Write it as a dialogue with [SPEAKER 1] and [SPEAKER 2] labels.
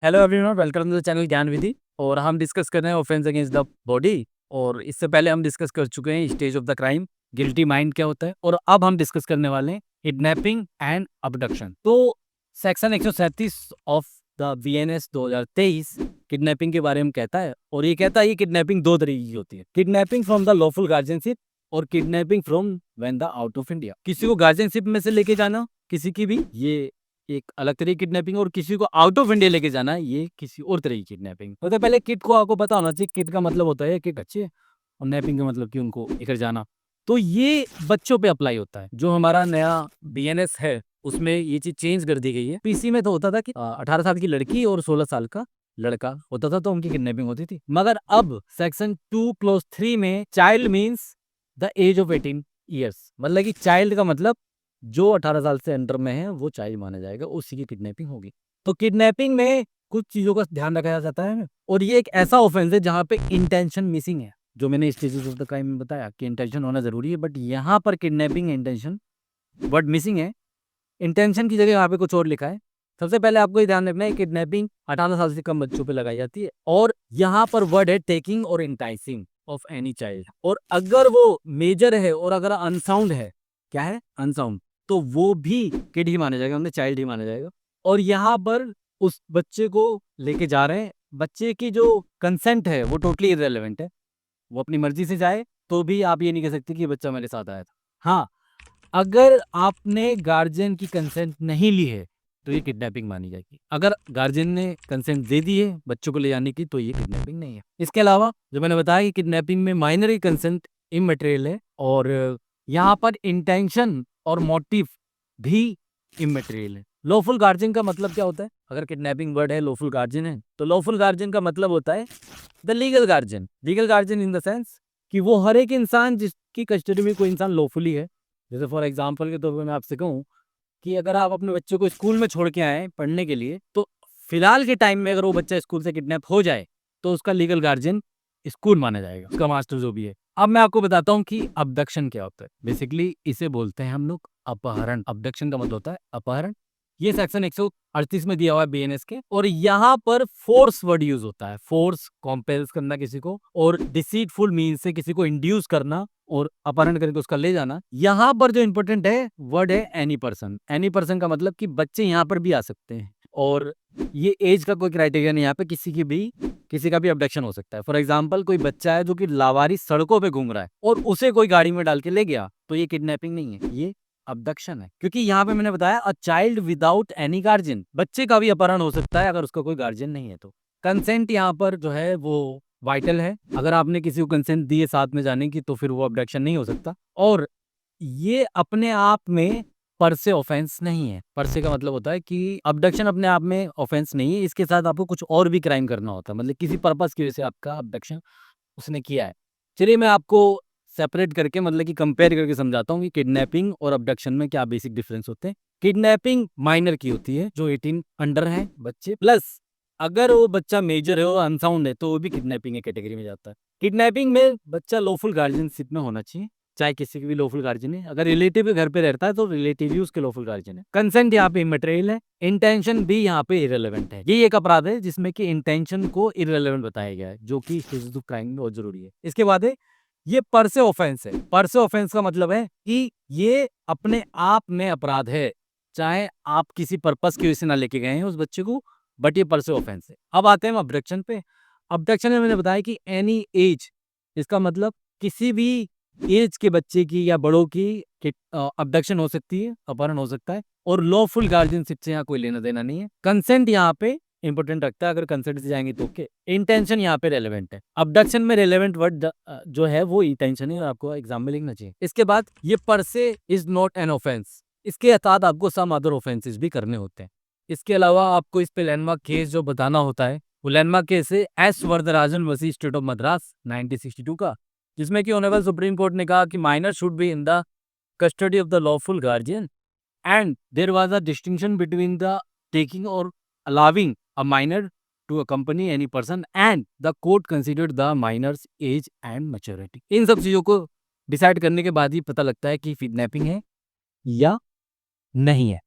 [SPEAKER 1] Hello everyone, welcome to the channel Gyan Vidhi. और हम discuss कर रहे हैं ऑफेंस अगेंस्ट द बॉडी। और इससे पहले हम डिस्कस कर चुके हैं stage of the crime, guilty mind क्या होता है। और अब हम डिस्कस करने वाले हैं किडनैपिंग एंड अबडक्शन। तो section 137 of the BNS 2023 kidnapping के बारे में कहता है। और ये कहता है ये किडनैपिंग दो तरीके की होती है, kidnapping from the lawful guardianship और kidnapping from when the out of India. किसी को गार्जियनशिप में से लेके जाना किसी की भी, ये एक अलग तरह की किडनैपिंग। और किसी को आउट ऑफ इंडिया लेके जाना है, ये किसी और तरह की किडनैपिंग। तो पहले किड को आपको पता होना चाहिए, किड का मतलब होता है कि बच्चे, और नैपिंग का मतलब कि उनको लेकर जाना। तो ये बच्चों पे अप्लाई होता है। जो हमारा नया बीएनएस है उसमें ये चीज चेंज कर दी गई है। पीसी में तो होता था कि 18 साल की लड़की और 16 साल का लड़का होता था तो उनकी किडनैपिंग होती थी। मगर अब सेक्शन 2+3 में child means the age of 18 years, मतलब कि चाइल्ड का मतलब जो 18 साल से अंडर में है वो चाइल्ड माना जाएगा, उसी की किडनैपिंग होगी। तो किडनैपिंग में कुछ चीजों का ध्यान रखा जाता है। और ये एक ऐसा ऑफेंस है जहां पे इंटेंशन मिसिंग है। जो मैंने स्टेजेस ऑफ द क्राइम में बताया कि इंटेंशन होना जरूरी है, बट यहाँ पर किडनैपिंग इंटेंशन वर्ड मिसिंग है। इंटेंशन की जगह यहाँ पे कुछ और लिखा है। सबसे पहले आपको ये ध्यान रखना है, किडनैपिंग 18 साल से कम बच्चों पे लगाई जाती है। और यहाँ पर वर्ड है टेकिंग और इंटाइसिंग ऑफ एनी चाइल्ड। और अगर वो मेजर है और अगर अनसाउंड है, क्या है अनसाउंड, तो वो भी किड ही माना जाएगा, हमने चाइल्ड ही माना जाएगा। और यहाँ पर उस बच्चे को लेके जा रहे हैं, बच्चे की जो कंसेंट है वो टोटली इररेलेवेंट है। वो अपनी मर्जी से जाए तो भी आप ये नहीं कह सकते कि ये बच्चा मेरे साथ आया था। हाँ, अगर आपने गार्जियन की कंसेंट नहीं ली है तो ये किडनैपिंग मानी जाएगी। अगर गार्जियन ने कंसेंट दे दी है बच्चों को ले जाने की तो ये किडनैपिंग नहीं है। इसके अलावा जो मैंने बताया कि किडनैपिंग में माइनर कंसेंट इमटेरियल है। और यहाँ पर इंटेंशन और मोटिव भी इमटेरियल है। लॉफुल गार्जियन का मतलब क्या होता है? अगर किडनैपिंग वर्ड है, लॉफुल गार्जियन है, तो लॉफुल गार्जियन का मतलब होता है the legal guardian. Legal guardian in the sense कि वो हर एक इंसान जिसकी कस्टडी में कोई इंसान लॉफुली है। जैसे फॉर एग्जाम्पल के तौर पर मैं आपसे कहूँ कि अगर आप अपने बच्चे को स्कूल में छोड़ के आए पढ़ने के लिए, तो फिलहाल के टाइम में अगर वो बच्चा स्कूल से किडनैप हो जाए तो उसका लीगल गार्जियन स्कूल माना जाएगा, उसका मास्टर जो भी है। अब मैं आपको बताता हूँ कि अबडक्शन क्या होता है। बेसिकली इसे बोलते हैं हम लोग अपहरण। अबडक्शन का मतलब होता है अपहरण। ये सेक्शन 138 में दिया हुआ है बीएनएस के। और यहाँ पर फोर्स वर्ड यूज होता है। फोर्स, कॉम्पेल्स करना किसी को, और डिसीटफुल मीन से किसी को इंड्यूस करना और अपहरण करके उसका ले जाना। यहाँ पर जो इंपॉर्टेंट है वर्ड है एनी पर्सन। एनी पर्सन का मतलब कि बच्चे यहाँ पर भी आ सकते हैं। और ये एज का कोई क्राइटेरिया नहीं, यहाँ पे किसी का भी अबडक्शन हो सकता है। फॉर एग्जाम्पल कोई बच्चा है जो कि लावारिस सड़कों पे घूम रहा है और उसे कोई गाड़ी में डाल के ले गया, तो ये किडनैपिंग नहीं है, ये अबडक्शन है। क्योंकि यहाँ पे मैंने बताया a child without any guardian, बच्चे का भी अपहरण हो सकता है अगर उसका कोई गार्जियन नहीं है तो। कंसेंट यहाँ पर जो है वो वाइटल है। अगर आपने किसी को कंसेंट दी है साथ में जाने की तो फिर वो अबडक्शन नहीं हो सकता। और ये अपने आप में पर से ऑफेंस नहीं है। पर से का मतलब होता है कि अबडक्शन अपने आप में ऑफेंस नहीं है, इसके साथ आपको कुछ और भी क्राइम करना होता है, मतलब किसी पर्पस की वजह से आपका अबडक्शन उसने किया है। चलिए मैं आपको सेपरेट करके, मतलब कि कंपेयर करके समझाता हूँ कि किडनैपिंग और अबडक्शन में क्या बेसिक डिफरेंस होते हैं। किडनैपिंग माइनर की होती है, जो 18 अंडर है बच्चे, प्लस अगर वो बच्चा मेजर है और अनसाउंड है तो वो भी किडनैपिंग के कैटेगरी में जाता है। किडनैपिंग में बच्चा लॉफुल गार्जियनशिप में होना चाहिए, चाहे किसी की भी लॉफुल गार्जियन है। अगर रिलेटिव घर पे रहता है तो रिलेटिव ही उसके लॉफुल गार्जियन है। कंसेंट यहाँ पे इमटेरियल है। इंटेंशन भी यहाँ पे इरेलेवेंट है। ये एक अपराध है जिसमें कि इंटेंशन को इरेलेवेंट बताया गया है, जो कि क्राइम में बहुत जरूरी है। इसके बाद है ये पर से ऑफेंस है। पर से ऑफेंस का मतलब है कि ये अपने आप में अपराध है, चाहे आप किसी पर्पस की वजह से ना लेके गए हैं उस बच्चे को, बट ये पर से ऑफेंस है। अब आते हैं हम अबडक्शन पे। अबडक्शन में मैंने बताया कि एनी एज, इसका मतलब किसी भी एज के बच्चे की या बड़ों की अबडक्शन हो सकती है, अपहरण हो सकता है। और लॉफुल गार्जियनशिप से यहाँ कोई लेना देना नहीं है। कंसेंट यहाँ पे इंपोर्टेंट रखता है, अगर कंसेंट से जाएंगे तो ओके। इंटेंशन यहाँ पे रेलेवेंट है। अबडक्शन में रेलेवेंट वर्ड जो है वो इंटेंशन है, आपको एग्जाम में लिखना चाहिए। इसके बाद ये पर से इज नॉट एन ऑफेंस, इसके साथ आपको सम अदर ऑफेंसेस भी करने होते हैं। इसके अलावा आपको इस पे लैंडमार्क केस जो बताना होता है, वो लैंडमार्क केस है S Varadarajan versus state of Madras 1962 का, जिसमें कि ऑनरेबल सुप्रीम कोर्ट ने कहा कि minor should be in the custody of the lawful guardian and there was a distinction between the taking और allowing a minor to accompany any person and the court considered the minor's age and maturity। इन सब चीजों को decide करने के बाद ही पता लगता है कि किडनैपिंग है या नहीं है।